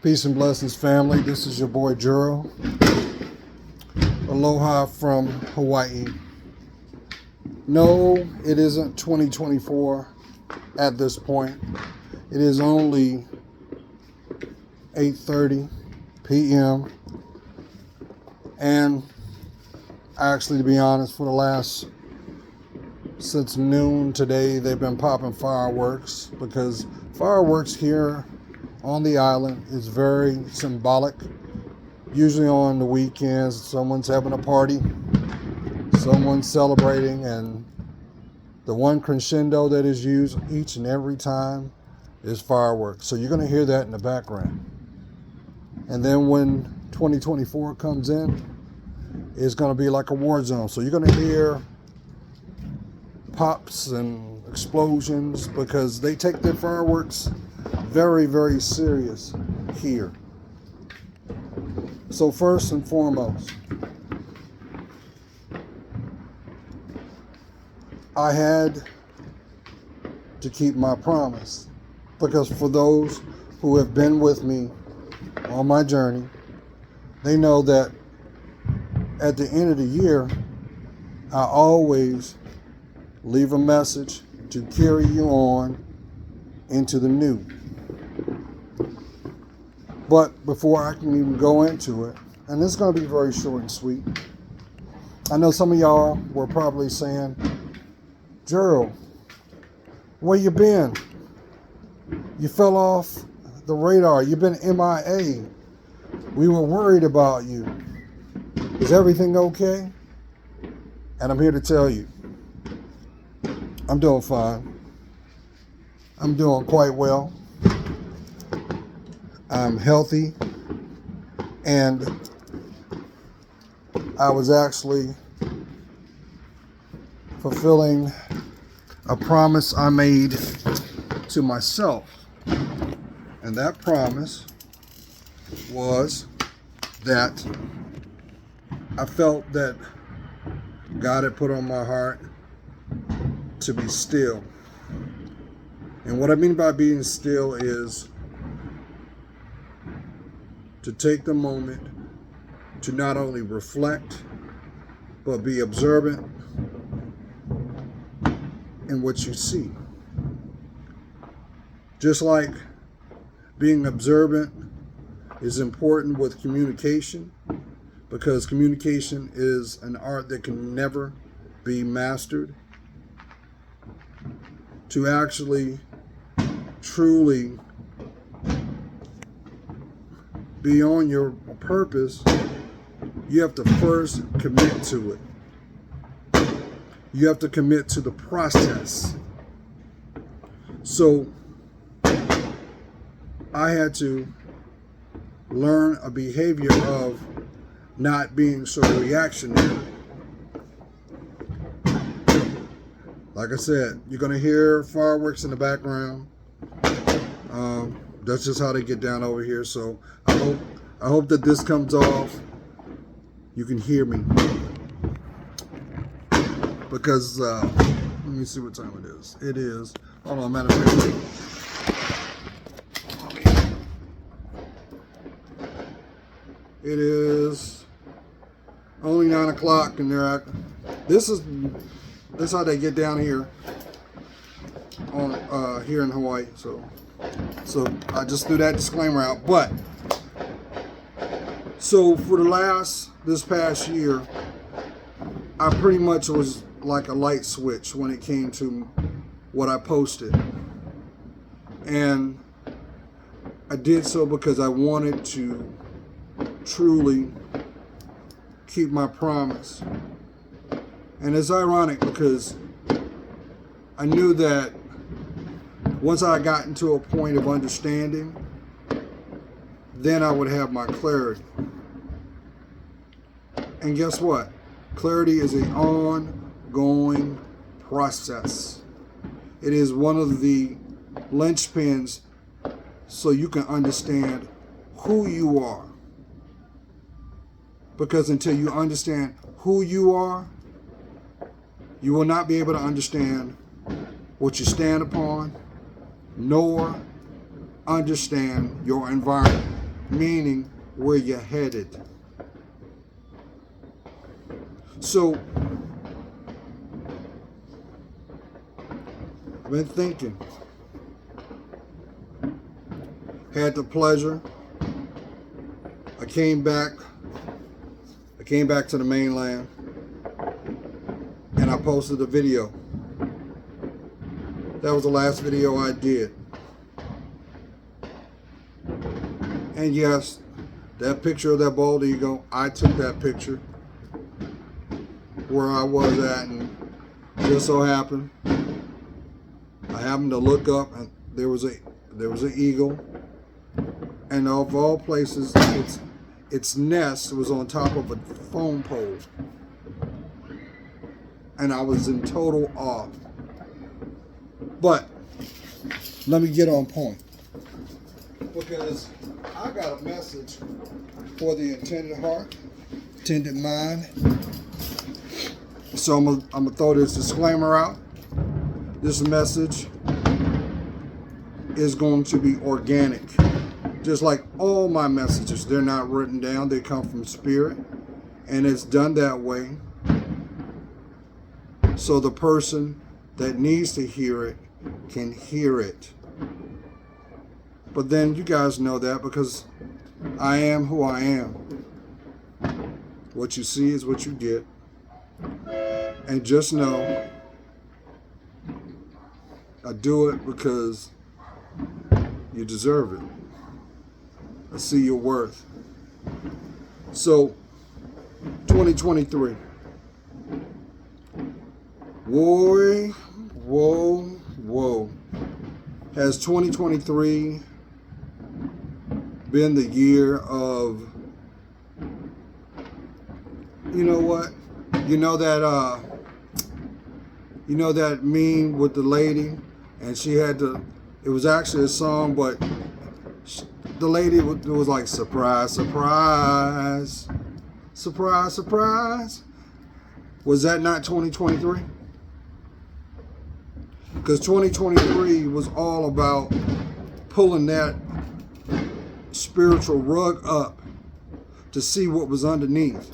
Peace and blessings, family. This is your boy Juro. Aloha from Hawaii. No, it isn't 2024 at this point. It is only 8:30 p.m. And actually, to be honest, for the last since noon today, they've been popping fireworks because fireworks here on the island is very symbolic. Usually on the weekends, someone's having a party, someone's celebrating, and the one crescendo that is used each and every time is fireworks. So you're going to hear that in the background. And then when 2024 comes in, it's going to be like a war zone. So you're going to hear pops and explosions because they take their fireworks very, very serious here. So first and foremost, I had to keep my promise because for those who have been with me on my journey, they know that at the end of the year, I always leave a message to carry you on into the new. But before I can even go into it, and this is going to be very short and sweet, I know some of y'all were probably saying, Gerald, where you been? You fell off the radar. You've been MIA. We were worried about you. Is everything okay? And I'm here to tell you, I'm doing fine. I'm doing quite well. I'm healthy, and I was actually fulfilling a promise I made to myself. And that promise was that I felt that God had put on my heart to be still. And what I mean by being still is to take the moment to not only reflect, but be observant in what you see. Just like being observant is important with communication, because communication is an art that can never be mastered. To actually, truly be on your purpose, you have to first commit to it. You have to commit to the process. So I had to learn a behavior of not being so reactionary. Like I said, you're going to hear fireworks in the background. That's just how they get down over here. So I hope that this comes off. You can hear me. Because, let me see what time it is. It is, hold on, matter of fact. It is only 9 o'clock and they're at, this is how they get down here on here in Hawaii. So I just threw that disclaimer out. But so for this past year, I pretty much was like a light switch when it came to what I posted. And I did so because I wanted to truly keep my promise. And it's ironic because I knew that once I got into a point of understanding, then I would have my clarity. And guess what? Clarity is an ongoing process. It is one of the linchpins so you can understand who you are. Because until you understand who you are, you will not be able to understand what you stand upon, nor understand your environment. meaning where you're headed. So, I've been thinking, had the pleasure, I came back to the mainland, and I posted a video. That was the last video I did. And yes, that picture of that bald eagle, I took that picture where I was at, and just so happened, I happened to look up, and there was an eagle, and of all places, its nest was on top of a phone pole, and I was in total awe. But let me get on point, because I got a message for the intended heart, intended mind. So I'm gonna throw this disclaimer out. This message is going to be organic. Just like all my messages, they're not written down, they come from spirit, and it's done that way so the person that needs to hear it can hear it. But then you guys know that, because I am who I am. What you see is what you get. And just know, I do it because you deserve it. I see your worth. So, 2023. Whoa. Has 2023 been the year of, you know what? You know that meme with the lady, and she had to, it was actually a song, but the lady was like, surprise, surprise, surprise, surprise. Was that not 2023? Because 2023 was all about pulling that spiritual rug up to see what was underneath.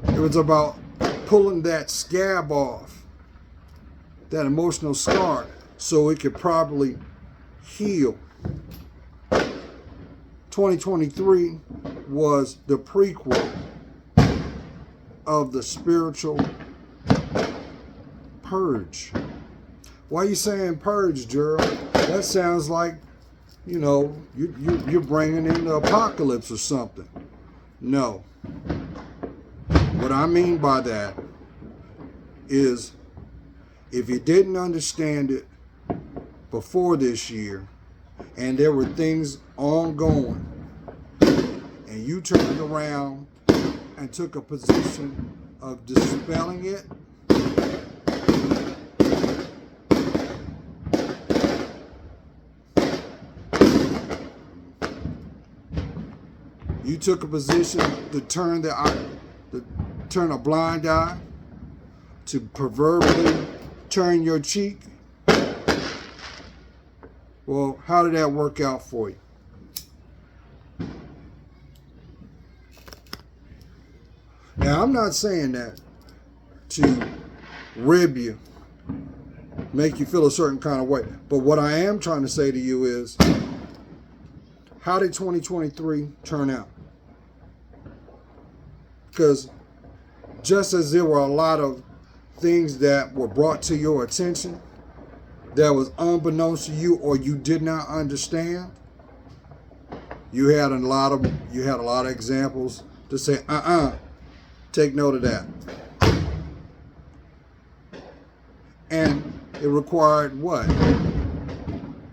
It was about pulling that scab off, that emotional scar, so it could properly heal. 2023 was the prequel of the spiritual purge. Why are you saying purge, Gerald? That sounds like, you're bringing in the apocalypse or something. No. What I mean by that is, if you didn't understand it before this year, and there were things ongoing, and you turned around and took a position of dispelling it, you took a position to turn a blind eye, to proverbially turn your cheek. Well, how did that work out for you? Now, I'm not saying that to rib you, make you feel a certain kind of way. But what I am trying to say to you is, how did 2023 turn out? Because just as there were a lot of things that were brought to your attention that was unbeknownst to you, or you did not understand, you had a lot of examples to say, take note of that. And it required what?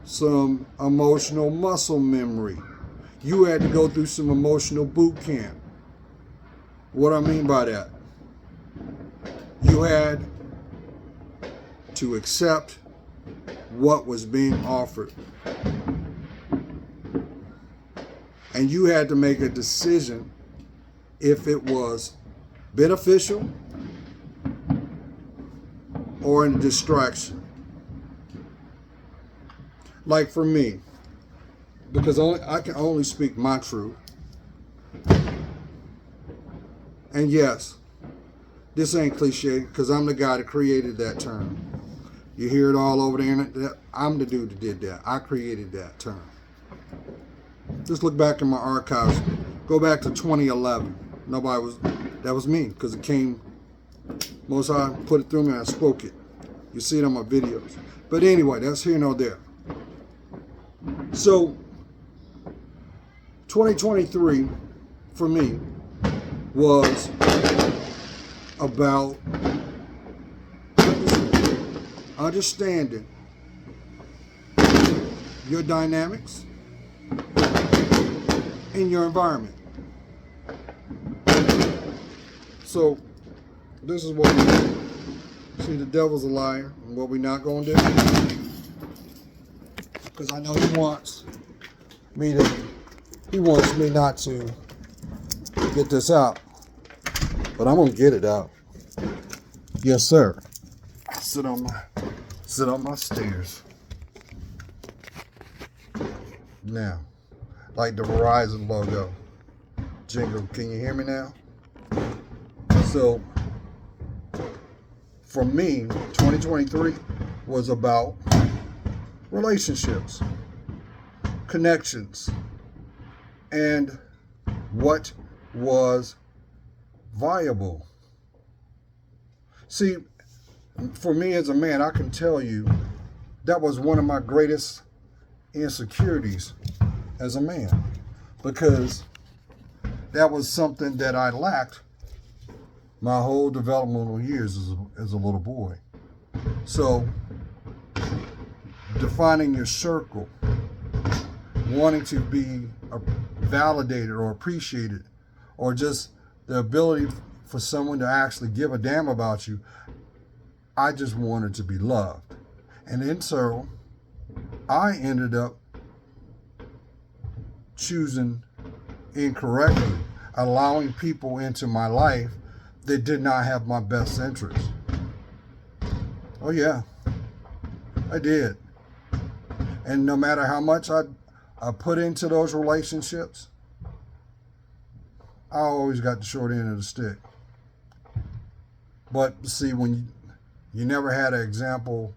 Some emotional muscle memory. You had to go through some emotional boot camp. What I mean by that? You had to accept what was being offered. And you had to make a decision if it was beneficial or a distraction. Like for me, because I can only speak my truth. And yes, this ain't cliche because I'm the guy that created that term. You hear it all over the internet. I'm the dude that did that. I created that term. Just look back in my archives. Go back to 2011. That was me because it came, Most High put it through me and I spoke it. You see it on my videos. But anyway, that's here nor there. So, 2023 for me was about understanding your dynamics in your environment. So, this is what we do. See, the devil's a liar, and what we're not going to do. Because I know he wants me not to get this out. But I'm going to get it out. Yes, sir. Sit on my stairs. Now, like the Verizon logo. Jingle, can you hear me now? So, for me, 2023 was about relationships, connections, and what was viable. See, for me as a man, I can tell you that was one of my greatest insecurities as a man, because that was something that I lacked my whole developmental years as a little boy. So, defining your circle, wanting to be validated or appreciated, or just the ability for someone to actually give a damn about you, I just wanted to be loved. And then so, I ended up choosing incorrectly, allowing people into my life that did not have my best interest. Oh yeah, I did. And no matter how much I put into those relationships, I always got the short end of the stick. But see, when you never had an example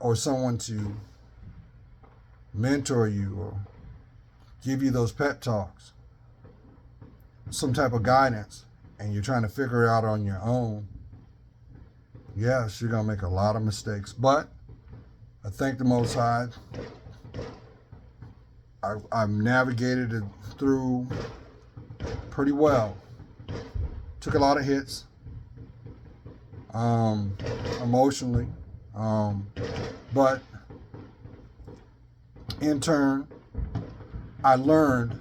or someone to mentor you or give you those pep talks, some type of guidance, and you're trying to figure it out on your own, yes, you're going to make a lot of mistakes. But I thank the Most High. I've navigated it through pretty well. Took a lot of hits emotionally, but in turn, I learned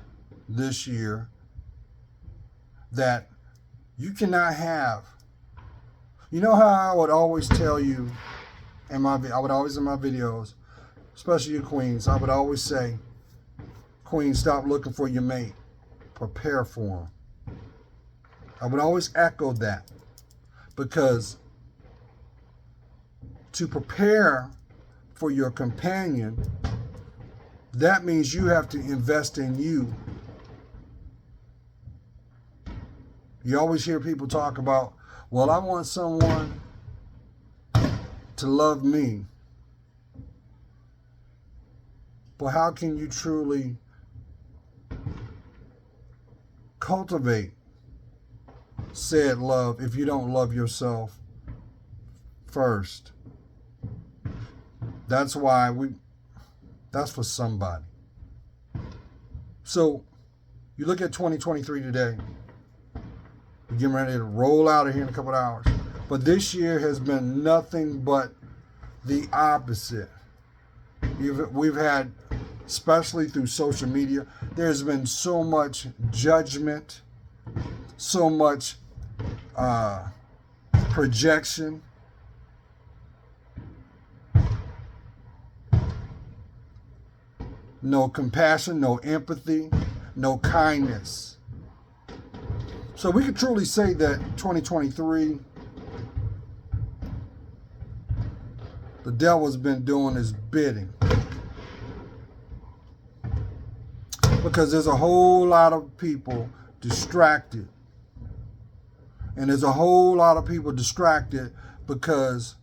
this year that you cannot have, you know how I would always tell you in my videos, especially you queens, I would always say, queens, stop looking for your mate, prepare for him. I would always echo that, because to prepare for your companion, that means you have to invest in you. You always hear people talk about, well, I want someone to love me. But how can you truly cultivate said love if you don't love yourself first? That's for somebody. So, you look at 2023 today. We're getting ready to roll out of here in a couple of hours. But this year has been nothing but the opposite. We've had, especially through social media, there's been so much judgment, so much projection. No compassion, no empathy, no kindness. So we could truly say that 2023, the devil's been doing his bidding. Because there's a whole lot of people distracted. And there's a whole lot of people distracted because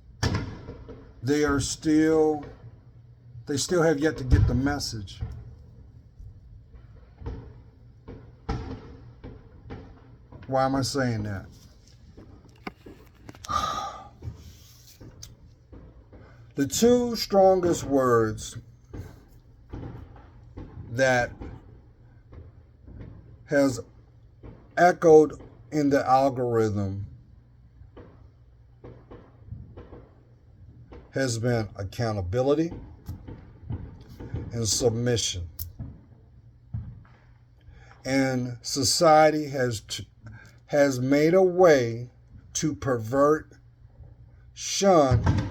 they still have yet to get the message. Why am I saying that? The two strongest words that has echoed in the algorithm has been accountability and submission. And society has made a way to pervert, shun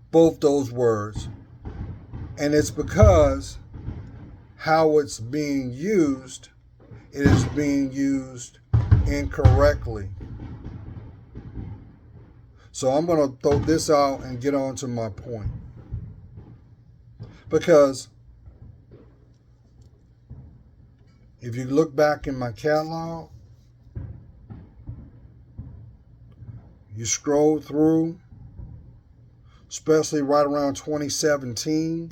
both those words. And it's because how it's being used, it is being used incorrectly. So I'm going to throw this out and get on to my point. Because if you look back in my catalog, you scroll through, especially right around 2017.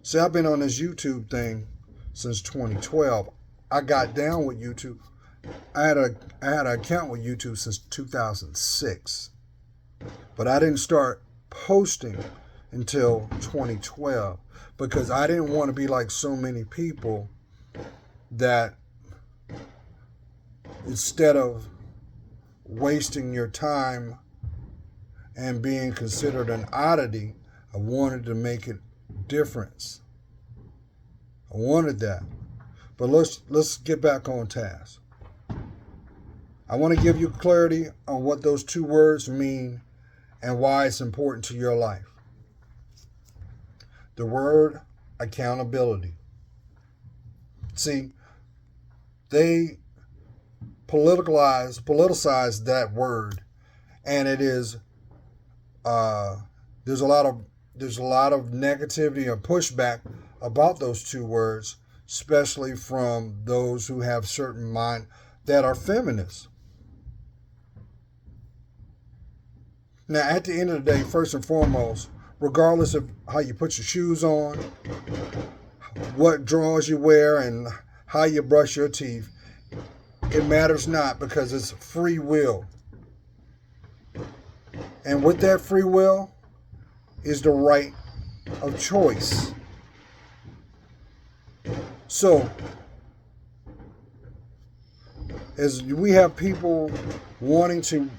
See, I've been on this YouTube thing since 2012. I got down with YouTube. I had an account with YouTube since 2006. But I didn't start posting until 2012 because I didn't want to be like so many people that instead of wasting your time and being considered an oddity, I wanted to make it difference. I wanted that. But let's get back on task. I want to give you clarity on what those two words mean and why it's important to your life. The word accountability. See, they politicize that word, and it is there's a lot of negativity or pushback about those two words, especially from those who have certain mind that are feminists. Now, at the end of the day, first and foremost, regardless of how you put your shoes on, what drawers you wear, and how you brush your teeth, it matters not because it's free will. And with that free will is the right of choice. So, as we have people wanting to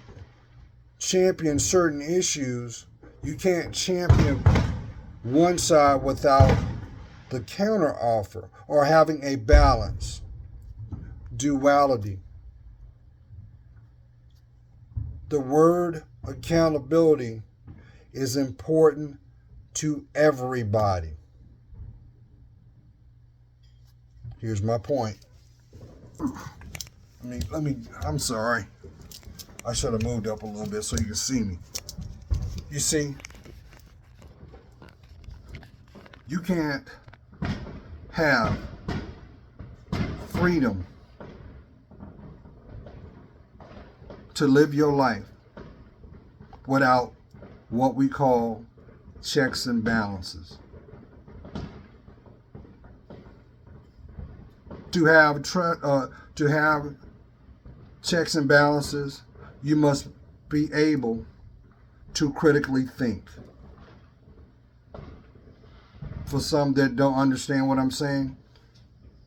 champion certain issues, you can't champion one side without the counter offer or having a balance, duality. The word accountability is important to everybody. Here's my point. I'm sorry. I should have moved up a little bit so you can see me. You see, you can't have freedom to live your life without what we call checks and balances. To have checks and balances, you must be able to critically think. For some that don't understand what I'm saying,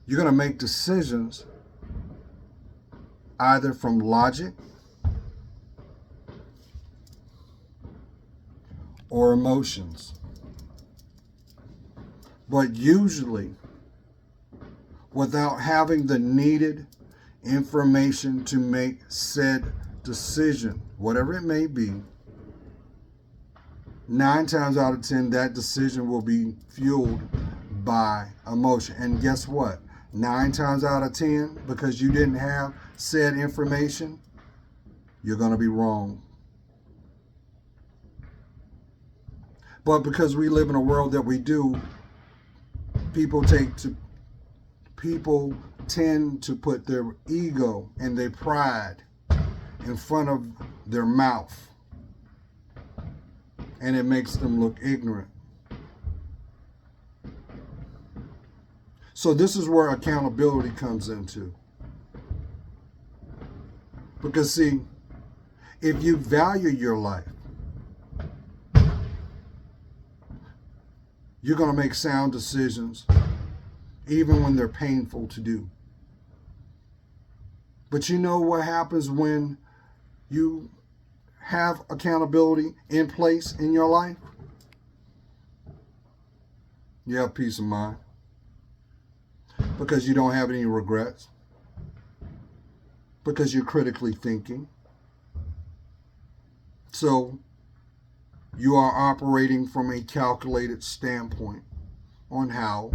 you're going to make decisions either from logic or emotions. But usually, without having the needed information to make said decision, whatever it may be, 9 times out of 10, that decision will be fueled by emotion. And guess what? 9 times out of 10, because you didn't have said information, you're going to be wrong. But because we live in a world that we do, people take to people tend to put their ego and their pride in front of their mouth, and it makes them look ignorant. So this is where accountability comes into. Because see, if you value your life, you're going to make sound decisions even when they're painful to do. But you know what happens when you have accountability in place in your life? You have peace of mind. Because you don't have any regrets. Because you're critically thinking. So you are operating from a calculated standpoint on how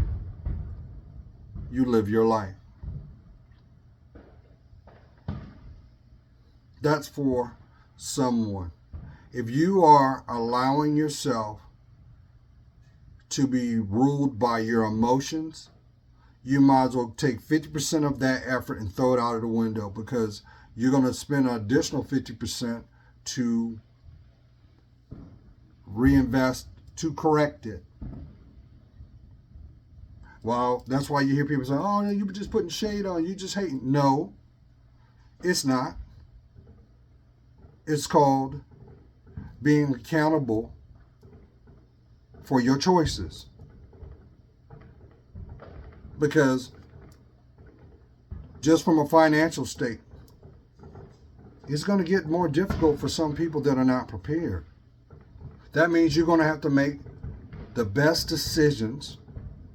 you live your life. That's for someone. If you are allowing yourself to be ruled by your emotions, you might as well take 50% of that effort and throw it out of the window, because you're going to spend an additional 50% to reinvest to correct it. Well, that's why you hear people say, oh, you're just putting shade on, you just hating. No, it's not. It's called being accountable for your choices. Because just from a financial state, it's going to get more difficult for some people that are not prepared. That means you're going to have to make the best decisions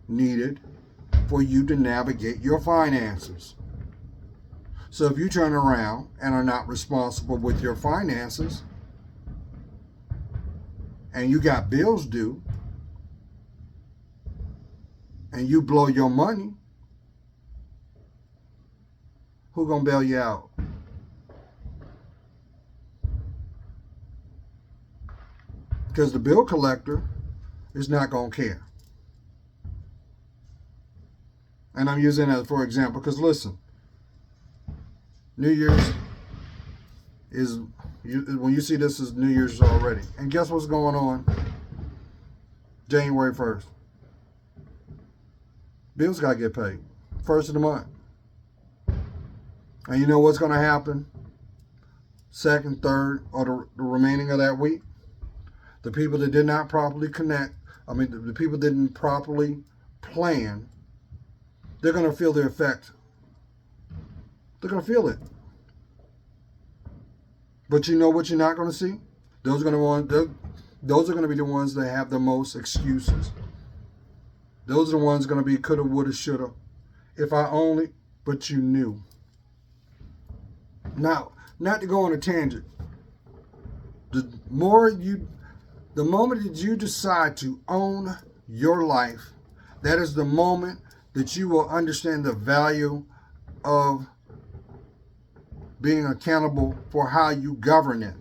needed for you to navigate your finances. So if you turn around and are not responsible with your finances, and you got bills due, and you blow your money, who gonna bail you out? Because the bill collector is not gonna care. And I'm using that for example, because listen, New Year's is, when you see this is New Year's already. And guess what's going on January 1st? Bills got to get paid. First of the month. And you know what's going to happen? Second, third, or the remaining of that week? The people that did not properly connect, the people that didn't properly plan, they're going to feel the effect. They're going to feel it. But you know what you're not going to see? Those are going to be the ones that have the most excuses. Those are the ones going to be coulda, woulda, shoulda. If I only, but you knew. Now, not to go on a tangent. The moment that you decide to own your life, that is the moment that you will understand the value of being accountable for how you govern it.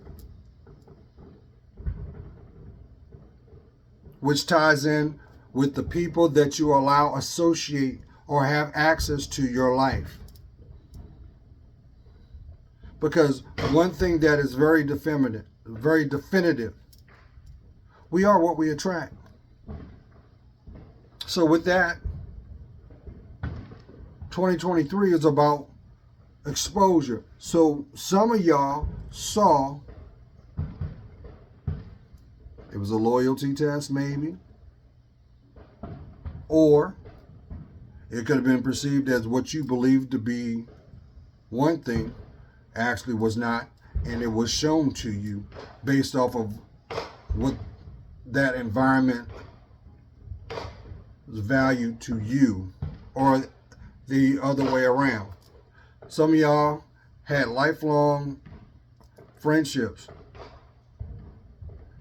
Which ties in with the people that you allow associate or have access to your life. Because one thing that is very definitive, we are what we attract. So with that, 2023 is about exposure. So some of y'all saw it was a loyalty test, maybe, or it could have been perceived as what you believed to be one thing actually was not, and it was shown to you based off of what that environment was valued to you, or the other way around. Some of y'all had lifelong friendships,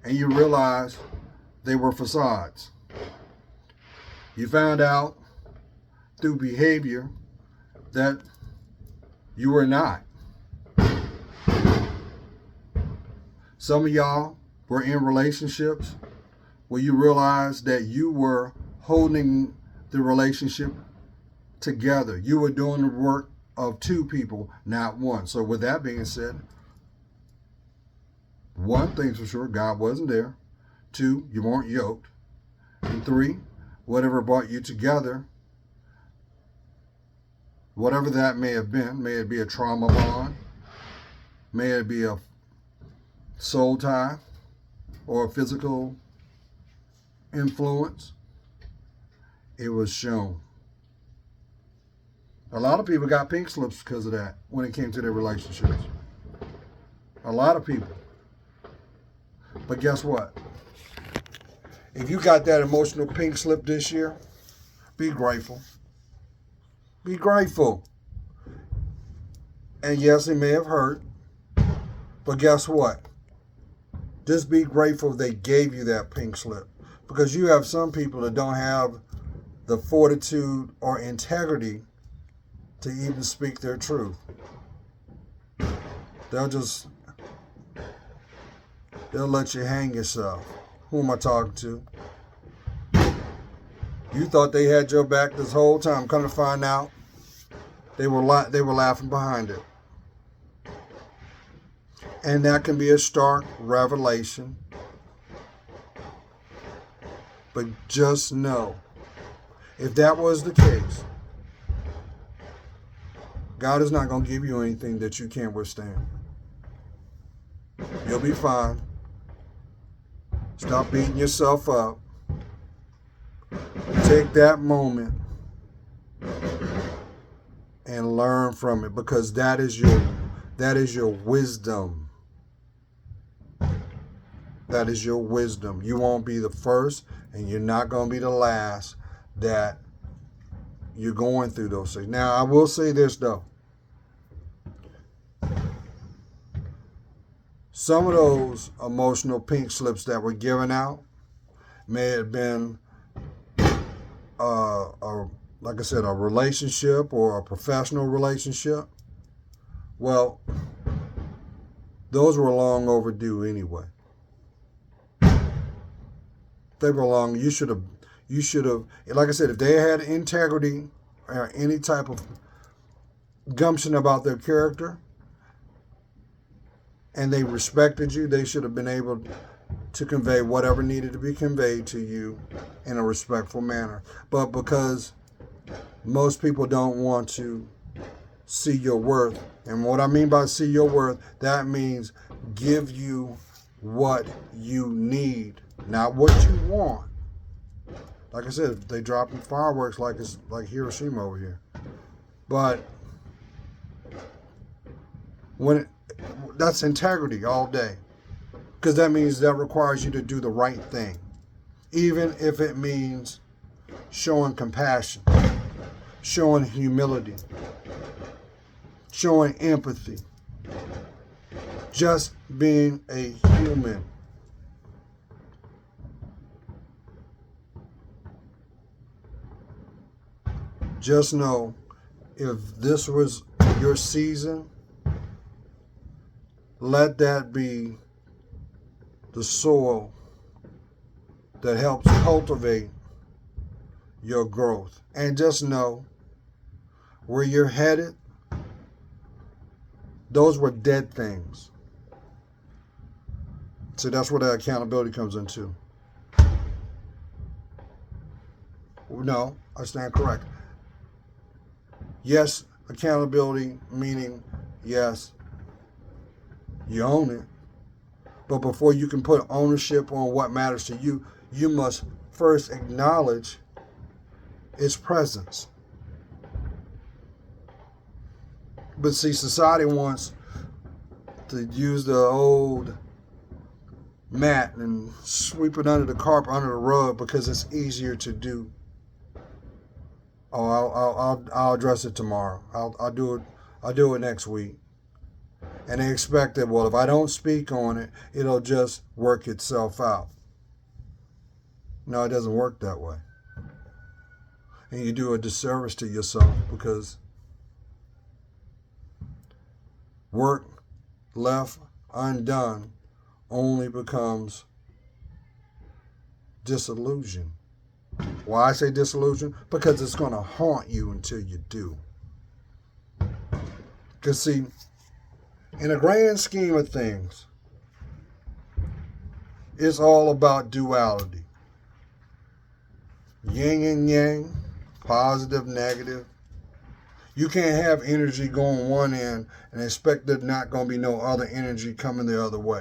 and you realized they were facades. You found out through behavior that you were not. Some of y'all were in relationships where you realized that you were holding the relationship together. You were doing the work of two people, not one. So with that being said, one thing's for sure, God wasn't there. Two, you weren't yoked. And three, whatever brought you together, whatever that may have been, may it be a trauma bond, may it be a soul tie or a physical influence, it was shown. A lot of people got pink slips because of that when it came to their relationships. A lot of people. But guess what? If you got that emotional pink slip this year, be grateful. Be grateful. And yes, it may have hurt. But guess what? Just be grateful they gave you that pink slip. Because you have some people that don't have the fortitude or integrity to even speak their truth. They'll let you hang yourself. Who am I talking to? You thought they had your back this whole time. Come to find out, they were laughing behind it. And that can be a stark revelation. But just know, if that was the case, God is not going to give you anything that you can't withstand. You'll be fine. Stop beating yourself up. Take that moment and learn from it, because that is your wisdom. That is your wisdom. You won't be the first, and you're not going to be the last that you're going through those things. Now, I will say this, though. Some of those emotional pink slips that were given out may have been, like I said, a relationship or a professional relationship. Well, those were long overdue anyway. They were long. You should have, like I said, if they had integrity or any type of gumption about their character and they respected you, they should have been able to convey whatever needed to be conveyed to you in a respectful manner. But because most people don't want to see your worth, and what I mean by see your worth, that means give you what you need, not what you want. Like I said, they dropping fireworks like it's like Hiroshima over here. But that's integrity all day. Because that means that requires you to do the right thing. Even if it means showing compassion, showing humility, showing empathy, just being a human. Just know, if this was your season, let that be the soil that helps cultivate your growth. And just know, where you're headed, those were dead things. So that's where that accountability comes into. No, I stand correct. Yes, accountability, meaning, yes, you own it. But before you can put ownership on what matters to you, you must first acknowledge its presence. But see, society wants to use the old mat and sweep it under the carpet, under the rug, because it's easier to do. Oh, I'll address it tomorrow. I'll do it next week. And they expect that, well, if I don't speak on it, it'll just work itself out. No, it doesn't work that way. And you do a disservice to yourself, because work left undone only becomes disillusion. Why I say disillusion? Because it's going to haunt you until you do. Because, see, in a grand scheme of things, it's all about duality. Yin and yang, positive, negative. You can't have energy going one end and expect there's not going to be no other energy coming the other way.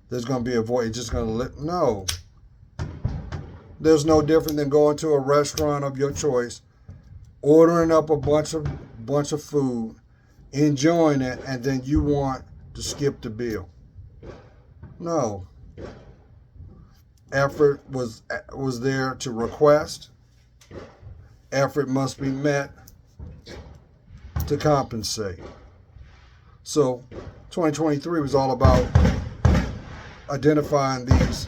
There's going to be a void. It's just going to no. There's no different than going to a restaurant of your choice, ordering up a bunch of food, enjoying it, and then you want to skip the bill. No. Effort was there to request. Effort must be met to compensate. So 2023 was all about identifying these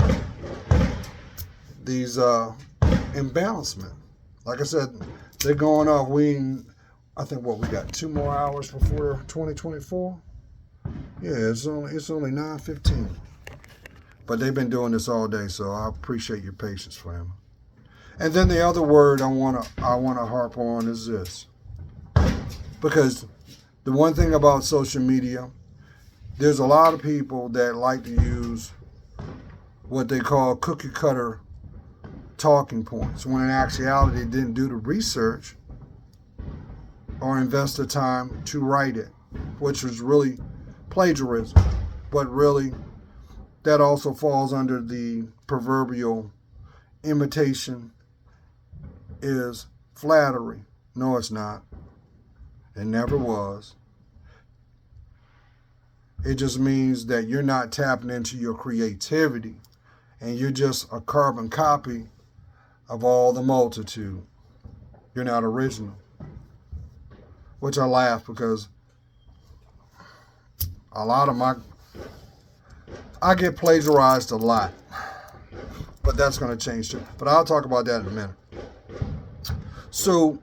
imbalancement. Like I said, they're going off. I think we got 2 more hours before 2024. Yeah, it's only 9:15. But they've been doing this all day, so I appreciate your patience, family. And then the other word I wanna harp on is this. Because the one thing about social media, there's a lot of people that like to use what they call cookie cutter talking points, when in actuality they didn't do the research or invest the time to write it, which was really plagiarism. But really, that also falls under the proverbial imitation is flattery. No, it's not. It never was. It just means that you're not tapping into your creativity and you're just a carbon copy of all the multitude. You're not original. Which I laugh because a lot of I get plagiarized a lot. But that's going to change too. But I'll talk about that in a minute. So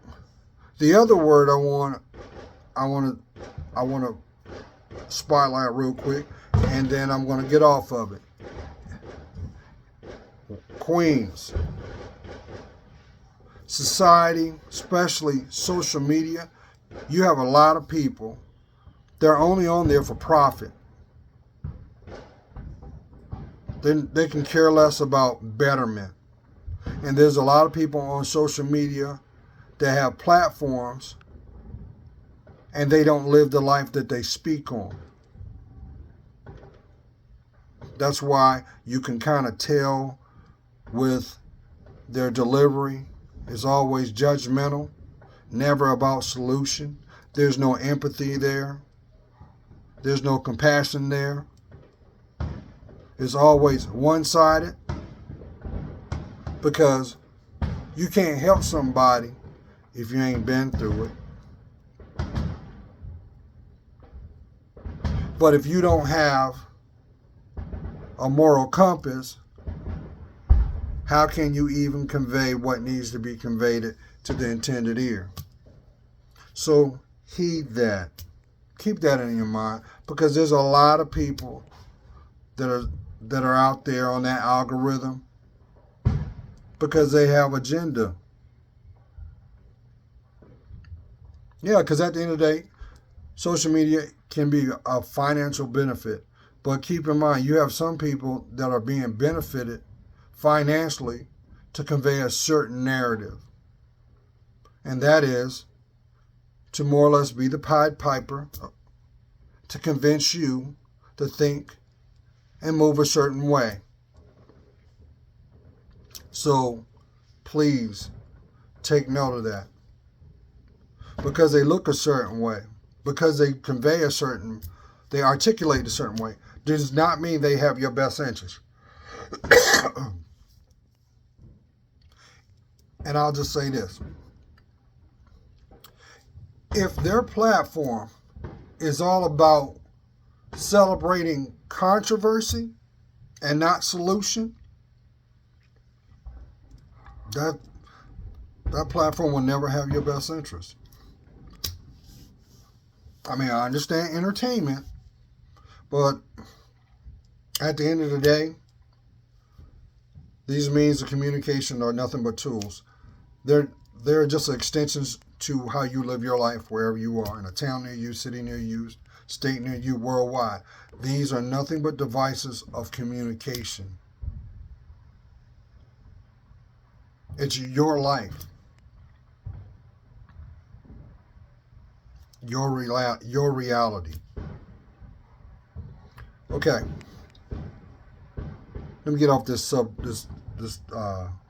the other word I want to spotlight real quick, and then I'm going to get off of it. Queens. Society, especially social media, you have a lot of people, they're only on there for profit. They can care less about betterment. And there's a lot of people on social media that have platforms and they don't live the life that they speak on. That's why you can kind of tell with their delivery. It's always judgmental, never about solution. There's no empathy there. There's no compassion there. It's always one-sided because you can't help somebody if you ain't been through it. But if you don't have a moral compass, how can you even convey what needs to be conveyed to the intended ear? So heed that. Keep that in your mind, because there's a lot of people that are out there on that algorithm because they have agenda. Yeah, because at the end of the day, social media can be a financial benefit. But keep in mind, you have some people that are being benefited financially to convey a certain narrative. And that is to more or less be the Pied Piper, to convince you to think and move a certain way. So please take note of that. Because they look a certain way, because they convey they articulate a certain way, does not mean they have your best interest. And I'll just say this. If their platform is all about celebrating controversy and not solution, that platform will never have your best interest. I mean, I understand entertainment, but at the end of the day, These means of communication are nothing but tools. They're they're just extensions to how you live your life wherever you are, in a town near you, city near you, state near you, worldwide. These are nothing but devices of communication. It's your life, your reality. Okay, let me get off this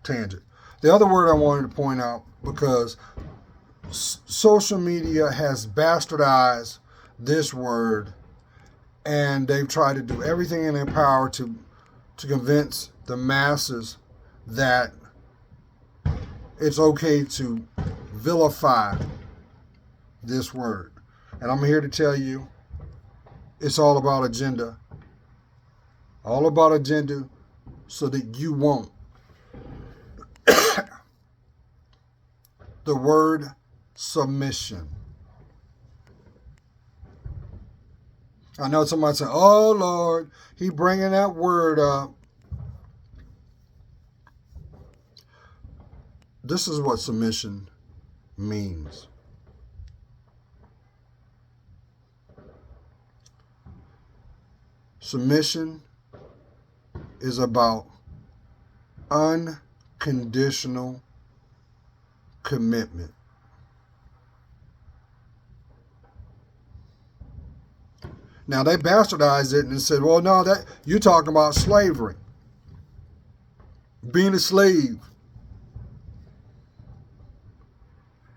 tangent. The other word I wanted to point out, because social media has bastardized this word, and they've tried to do everything in their power to convince the masses that it's okay to vilify this word. And I'm here to tell you, it's all about agenda. All about agenda, so that you won't. The word submission. I know somebody say, "Oh Lord, he bringing that word up." This is what submission means. Submission is about unconditional commitment. Now they bastardized it and said, "Well, no, that you're talking about slavery, being a slave."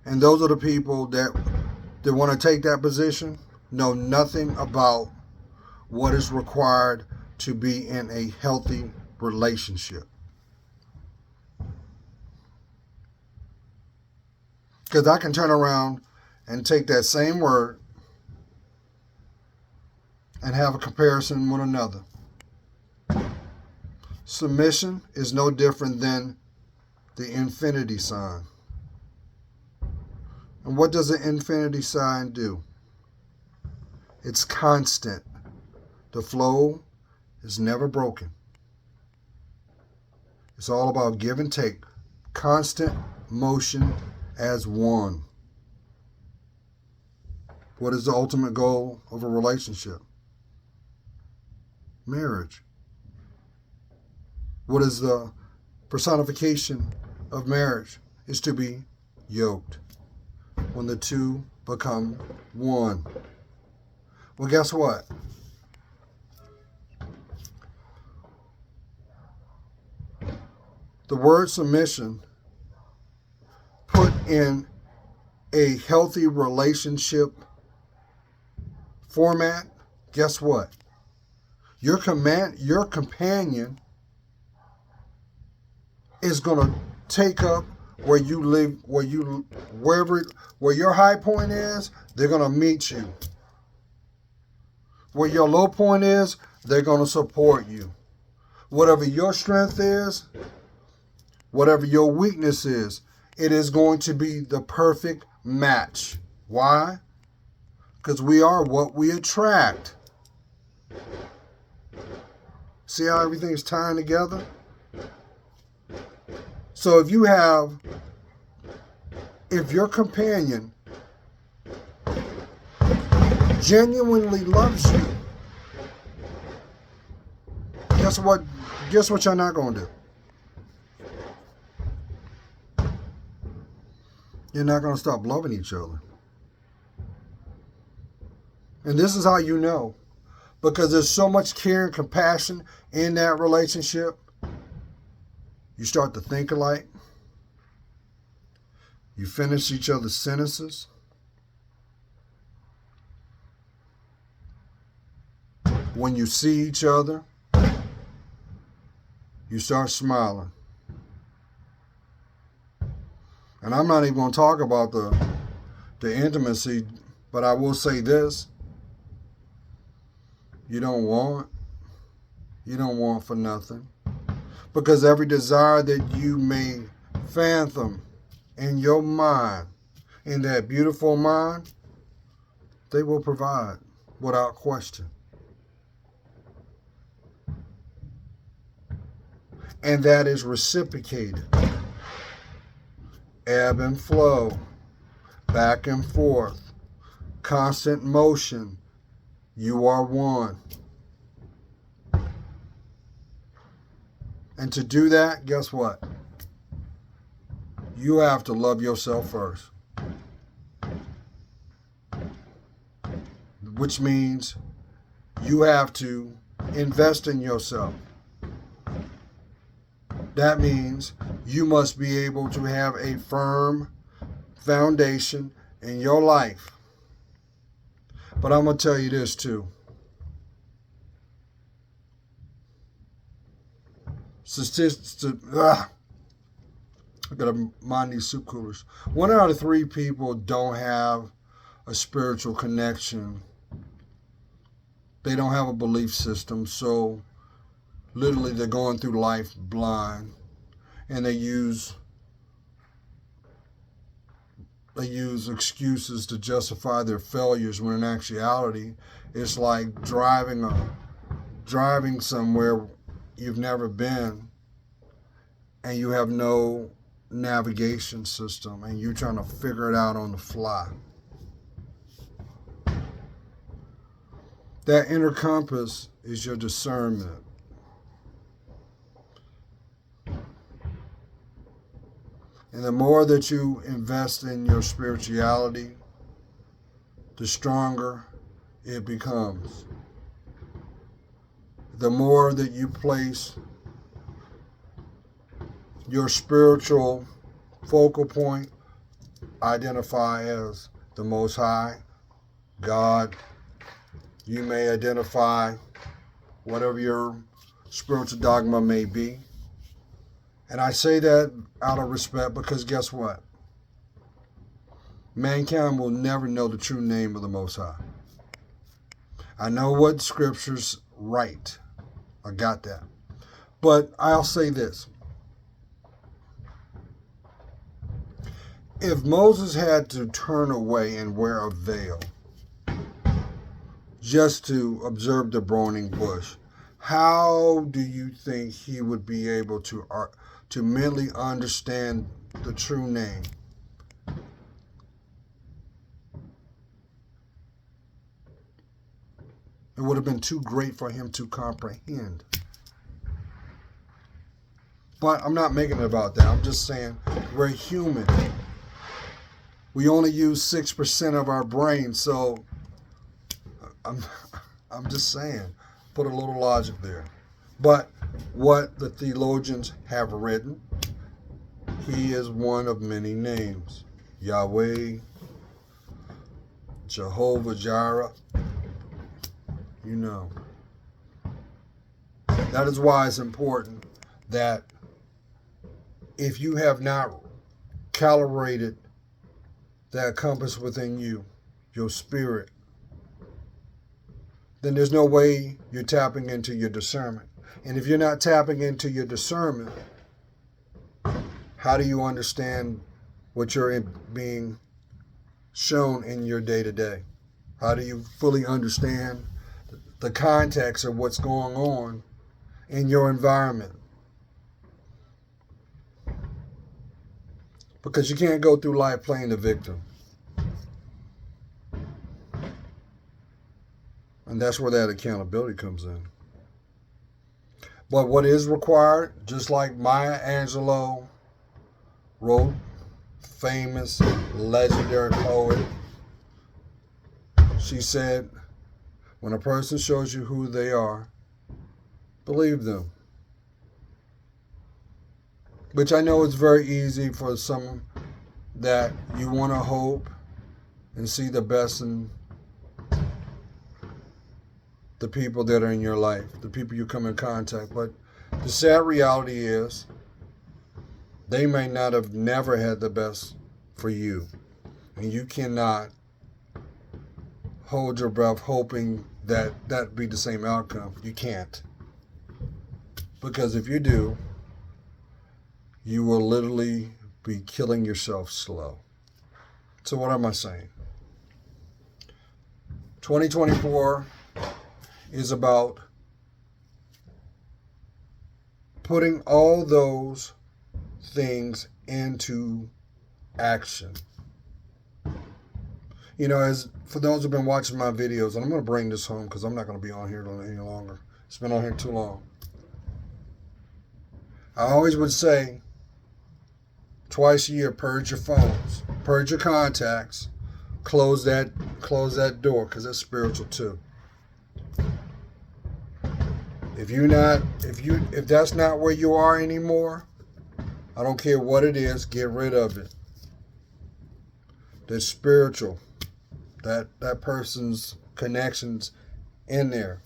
And those are the people that want to take that position, know nothing about what is required to be in a healthy relationship. Because I can turn around and take that same word and have a comparison with another. Submission is no different than the infinity sign. And what does the infinity sign do? It's constant. The flow is never broken. It's all about give and take. Constant motion as one. What is the ultimate goal of a relationship? Marriage. What is the personification of marriage? Is to be yoked. When the two become one. Well, guess what? The word submission, put in a healthy relationship format, guess what? Your companion is going to take up where you live, where your high point is, they're going to meet you. Where your low point is, they're going to support you. Whatever your strength is, whatever your weakness is, it is going to be the perfect match. Why? Because we are what we attract. See how everything's tying together? So if your companion genuinely loves you, guess what? Guess what you're not going to do? You're not going to stop loving each other. And this is how you know. Because there's so much care and compassion in that relationship. You start to think alike. You finish each other's sentences. When you see each other, you start smiling. And I'm not even going to talk about the intimacy, but I will say this. You don't want for nothing. Because every desire that you may fathom in your mind, in that beautiful mind, they will provide without question. and that is reciprocated. Ebb and flow, back and forth, constant motion. You are one. And to do that, guess what? You have to love yourself first. Which means you have to invest in yourself. That means you must be able to have a firm foundation in your life. But I'm going to tell you this too. I gotta mind these soup coolers. 1 out of 3 people don't have a spiritual connection. They don't have a belief system, so literally they're going through life blind, and they use excuses to justify their failures when in actuality it's like driving somewhere you've never been and you have no navigation system and you're trying to figure it out on the fly. That inner compass is your discernment. And the more that you invest in your spirituality, the stronger it becomes. The more that you place your spiritual focal point, identify as the Most High, God. You may identify whatever your spiritual dogma may be. And I say that out of respect because guess what? Mankind will never know the true name of the Most High. I know what scriptures write. I got that. But I'll say this. If Moses had to turn away and wear a veil just to observe the burning bush, how do you think he would be able to mentally understand the true name? It would have been too great for him to comprehend. But I'm not making it about that. I'm just saying we're human. We only use 6% of our brain, so I'm just saying, put a little logic there. But what the theologians have written, he is one of many names. Yahweh, Jehovah Jireh, you know. That is why it's important that if you have not calibrated that compass within you, your spirit, then there's no way you're tapping into your discernment. And if you're not tapping into your discernment, how do you understand what you're being shown in your day-to-day? How do you fully understand the context of what's going on in your environment? Because you can't go through life playing the victim. And that's where that accountability comes in. But what is required, just like Maya Angelou wrote, famous, legendary poet, she said, when a person shows you who they are, believe them. Which I know is very easy for some that you want to hope and see the best in the people that are in your life, the people you come in contact. But the sad reality is they may not have never had the best for you. And you cannot hold your breath hoping that that be the same outcome. You can't. Because if you do, you will literally be killing yourself slow. So what am I saying? 2024 is about putting all those things into action. You know, as for those who've been watching my videos, and I'm going to bring this home because I'm not going to be on here any longer. It's been on here too long. I always would say, twice a year, purge your phones, purge your contacts, close that door, because that's spiritual too. If that's not where you are anymore, I don't care what it is, get rid of it. That's spiritual. That person's connections in there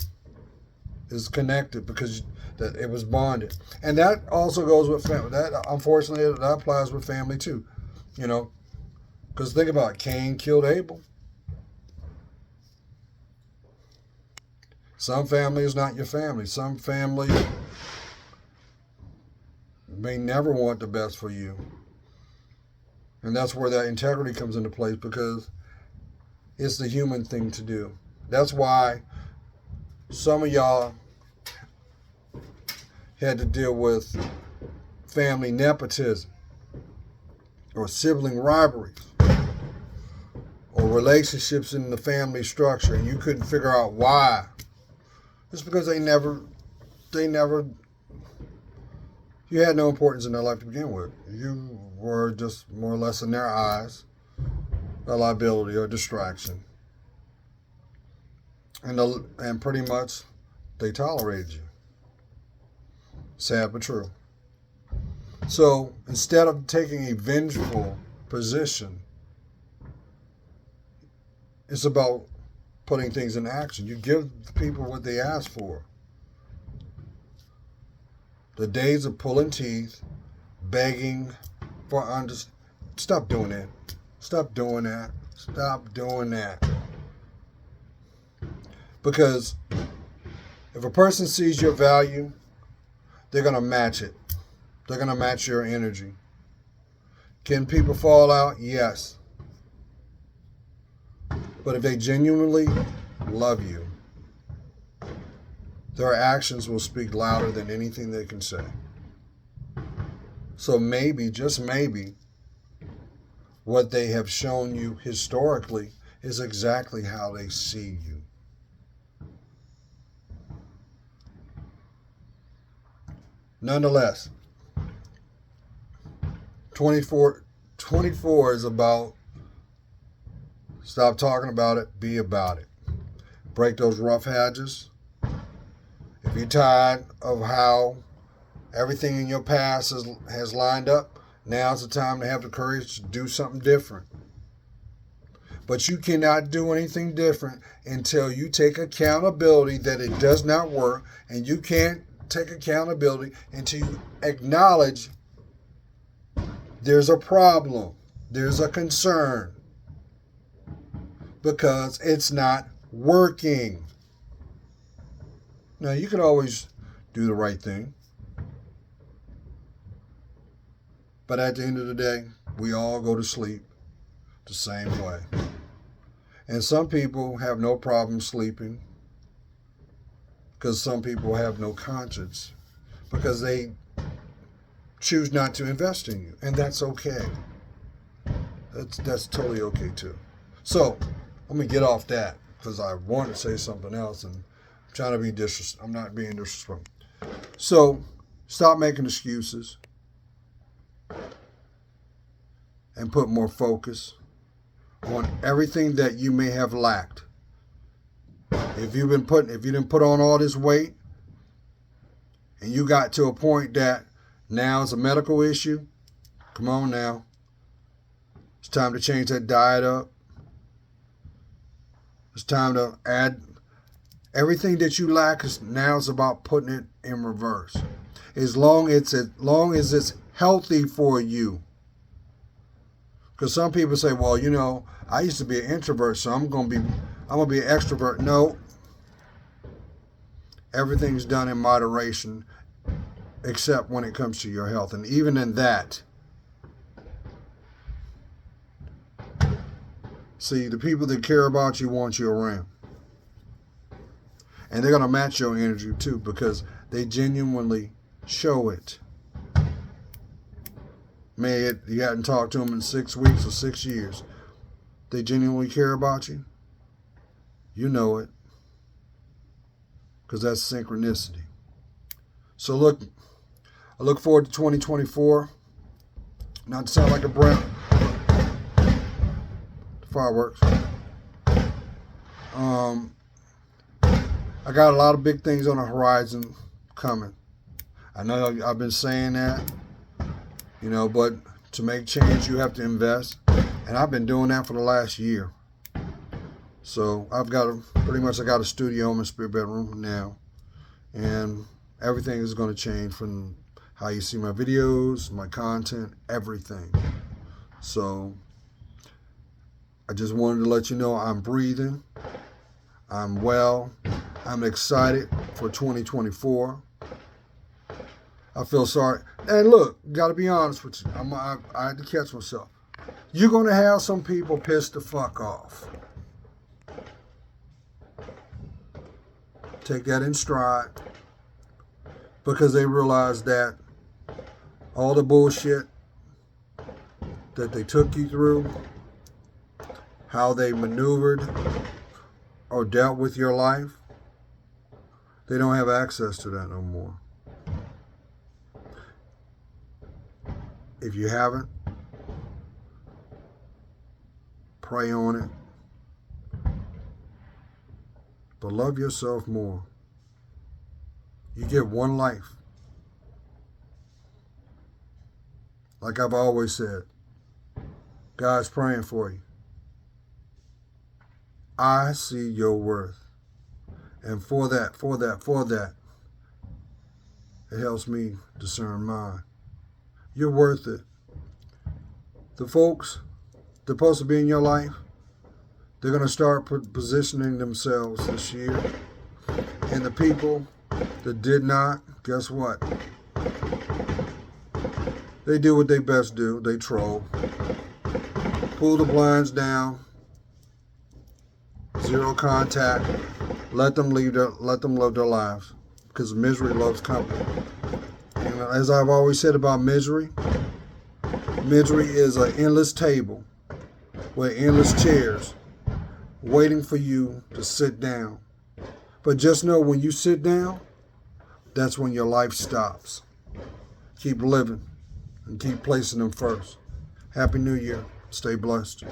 is connected because that it was bonded. And that also goes with family. That, unfortunately, that applies with family too. You know, because think about it, Cain killed Abel. Some family is not your family. Some family may never want the best for you. And that's where that integrity comes into place, because it's the human thing to do. That's why some of y'all had to deal with family nepotism or sibling rivalries or relationships in the family structure, and you couldn't figure out why. It's because they never, you had no importance in their life to begin with. You were just more or less in their eyes a liability or distraction. And pretty much they tolerated you. Sad but true. So instead of taking a vengeful position, it's about putting things in action. You give the people what they ask for. The days of pulling teeth, begging for understanding. Stop doing that. Stop doing that. Stop doing that. Because if a person sees your value, they're going to match it. They're going to match your energy. Can people fall out? Yes. But if they genuinely love you, their actions will speak louder than anything they can say. So maybe, just maybe, what they have shown you historically is exactly how they see you. Nonetheless, 24 is about stop talking about it, be about it. Break those rough edges. If you're tired of how everything in your past has lined up, now's the time to have the courage to do something different. But you cannot do anything different until you take accountability that it does not work, and you can't take accountability until you acknowledge there's a problem, there's a concern, because it's not working. Now, you can always do the right thing, but at the end of the day, we all go to sleep the same way. And some people have no problem sleeping because some people have no conscience because they choose not to invest in you, and that's okay. That's totally okay too. So let me get off that because I want to say something else, and I'm trying to be I'm not being disrespectful. So stop making excuses and put more focus on everything that you may have lacked. If you didn't put on all this weight and you got to a point that now it's a medical issue, come on now. It's time to change that diet up. It's time to add everything that you lack. Now it's about putting it in reverse. As long as it's healthy for you. Because some people say, well, you know, I used to be an introvert, so I'm gonna be an extrovert. No. Everything's done in moderation, except when it comes to your health. And even in that, see, the people that care about you want you around. And they're going to match your energy too, because they genuinely Show it. You hadn't talked to them in 6 weeks or 6 years. They genuinely care about you. You know it. Because that's synchronicity. So I look forward to 2024. Not to sound like a brat. Fireworks. I got a lot of big things on the horizon coming. I know I've been saying that, but to make change, you have to invest. And I've been doing that for the last year. So I got a studio in my spare bedroom now. And everything is going to change from how you see my videos, my content, everything. So I just wanted to let you know I'm breathing. I'm well. I'm excited for 2024. I feel sorry. And look, got to be honest with you. I had to catch myself. You're going to have some people pissed the fuck off. Take that in stride. Because they realize that all the bullshit that they took you through, how they maneuvered or dealt with your life, they don't have access to that no more. If you haven't, pray on it. But love yourself more. You get one life. Like I've always said, God's praying for you. I see your worth. And for that, it helps me discern mine. You're worth it. The folks that are supposed to be in your life, they're going to start positioning themselves this year. And the people that did not, guess what? They do what they best do. They troll. Pull the blinds down. Zero contact. Let them live their lives. Because misery loves company. And as I've always said about misery is an endless table with endless chairs waiting for you to sit down. But just know when you sit down, that's when your life stops. Keep living and keep placing them first. Happy New Year. Stay blessed.